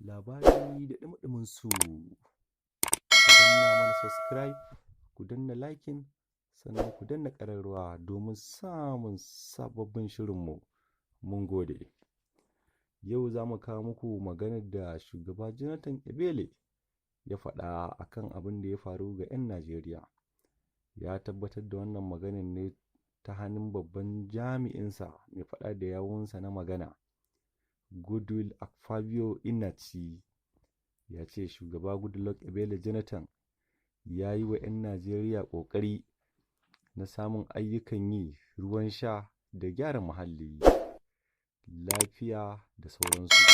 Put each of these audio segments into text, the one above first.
labari da ɗumi-ɗuminsu. Ku danna mana subscribe, ku danna liking, sannan ku danna ƙararrawa domin samun sababbin shirinmu. Mun gode. Yau za mu kawo muku maganar da shugaba Janatan ya faɗa akan abin da ya faru ga 'yan Najeriya. Ya tabbatar da wannan maganar ne ta hannun babban jami'insa mai faɗa da yawunsa na magana, Goodluck Yace. Ya ce shugaba Goodluck Jonathan ya yi wa 'yan Najeriya ƙoƙari na samun ayyukan yi, ruwan sha da gyara muhalli, lafiya da sauransu.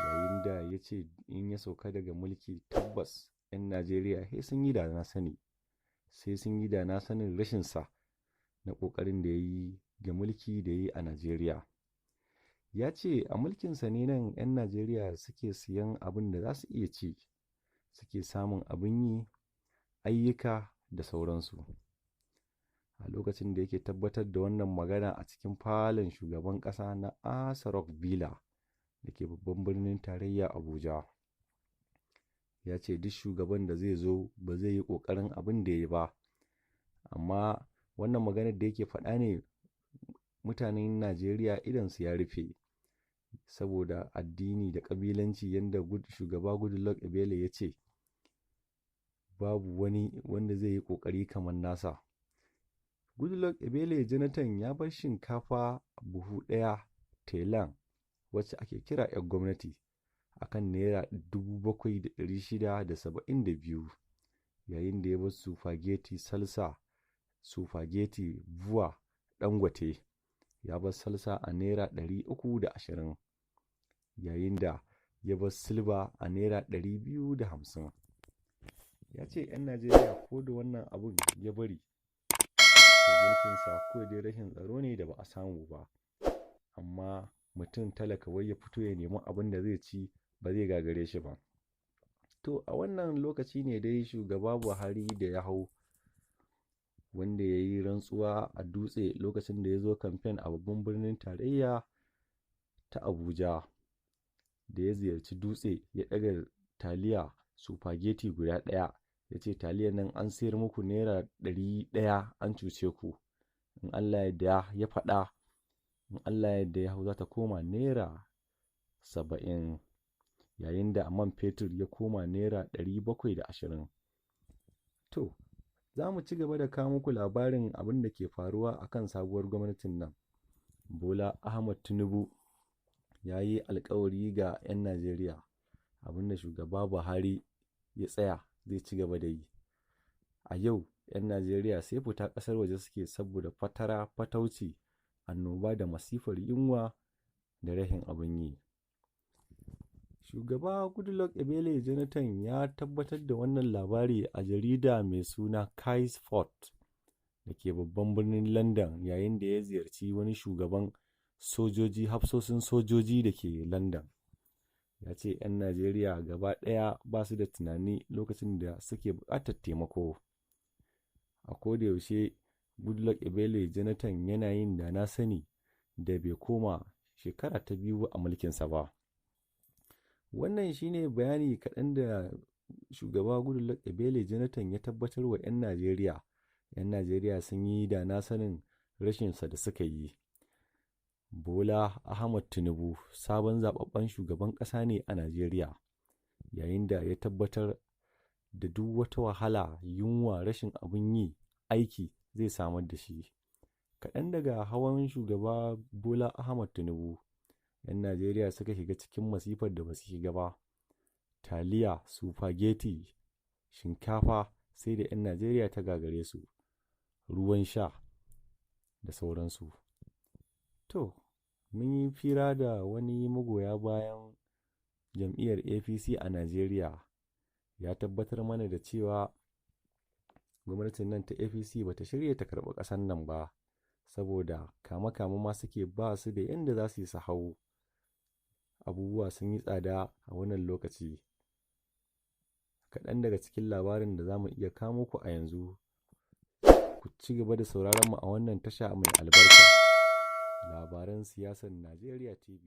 Yayin da ya ce in ya sauka daga mulki tabbas 'yan Najeriya sai sun yi da na sani, sai sun yi da na sanin rashinsa na ƙoƙarin da ya yi ga mulki da ya yi a Najeriya. Ya ce a mulkinsa ne nan 'yan Najeriya suke siyan abin da za su iya ci, suke samun abin yi, ayyuka da sauransu. A lokacin da yake tabbatar da wannan magana a cikin falon shugaban ƙasa na Aso Rock Villa da ke babban birnin tarayya Abuja, ya ce duk shugaban da zai zo ba zai yi ƙoƙarin abin da ya yi ba, amma wannan maganar da yake faɗa ne mutanen Najeriya idonsu ya rufe saboda addini da ƙabilanci. Yanda shugaba Goodluck ya ce babu wani wanda zai yi ƙoƙari kamar nasa. Goodluck Jonathan ya bar shinkafa buhu ɗaya telan wacce ake kira 'yar gwamnati akan naira 7,672, yayin da ya bar supageti salsa, supageti buwa dangote ya bar salsa a naira 320, yayin da ya bar silba a naira 250. Ya ce 'yan Najeriya ko da wannan abun ya bari, mulkinsa ko dai rashin tsaro ne da ba a samu ba, amma mutum talaka wai ya fito ya nemi abin da zai ci ba zai gagare shi ba. To a wannan lokaci ne dai shugaba Buhari da ya hau, wanda ya yi rantsuwa a dutse lokacin da ya zo kamfen a babban birnin tarayya ta Abuja, da ya ziyarci dutse ya ɗaga taliya supageti guda ɗaya, ya ce taliyar nan an sayar muku naira 100 an cuce ku. In Allah yadda ya faɗa, in Allah yadda ya hau za ta koma naira 70, yayin da man fetur ya koma naira 720. To, za mu ci gaba da kawo muku labarin abin da ke faruwa a kan sabuwar gwamnatin nan. Bola Ahmad Tinubu ya yi alkawari ga 'yan Najeriya abin da shugaba Buhari ya tsaya zai ci gaba da yi. A yau 'yan Najeriya sai fita ƙasar waje suke saboda fatara, fatauci, annoba da masifar yunwa da rashin abin yi. Shugaba Goodluck Jonathan ya tabbatar da wannan labari a jarida mai suna Kai's Sport da ke babban birnin London, yayin da ya ziyarci wani shugaban sojoji, hafsoshin sojoji da ke London. Ya ce 'yan Najeriya gaba ɗaya ba su da tunani lokacin da suke buƙatar taimako. A kodayaushe Goodluck Jonathan yana yin da na sani da bai koma shekara ta biyu a mulkinsa ba. Wannan shine bayani kaɗan da shugaba Goodluck Jonathan ya tabbatar wa 'yan Najeriya. 'Yan Najeriya sun yi da na sanin rashinsa da suka yi. Bola Ahmad Tinubu sabon zababben shugaban ƙasa ne a Najeriya, yayin da ya tabbatar da duk wata wahala, yunwa, rashin abin yi, aiki zai samar da shi. Kaɗan daga hawan shugaba Bola Ahmad Tinubu, 'yan Najeriya suka shiga cikin masifar da ba su shiga ba. Taliya, supageti, shinkafa sai da 'yan Najeriya ta gagare su, ruwan sha da sauransu. To, mun yi fira da wani magoya bayan jam'iyyar APC a Najeriya, ya tabbatar mana da cewa gwamnatin nan ta APC ba ta shirya ta karɓi ƙasar nan ba, saboda kama-kama ma suke, ba su da yadda za su yi su hau. Abubuwa sun yi tsada a wannan lokaci. Kaɗan daga cikin labarin da za mu iya kawo ku a yanzu. Ku ci gaba da sauraron mu a wannan tasha mai albarka, Labaran Siyasar Najeriya TV.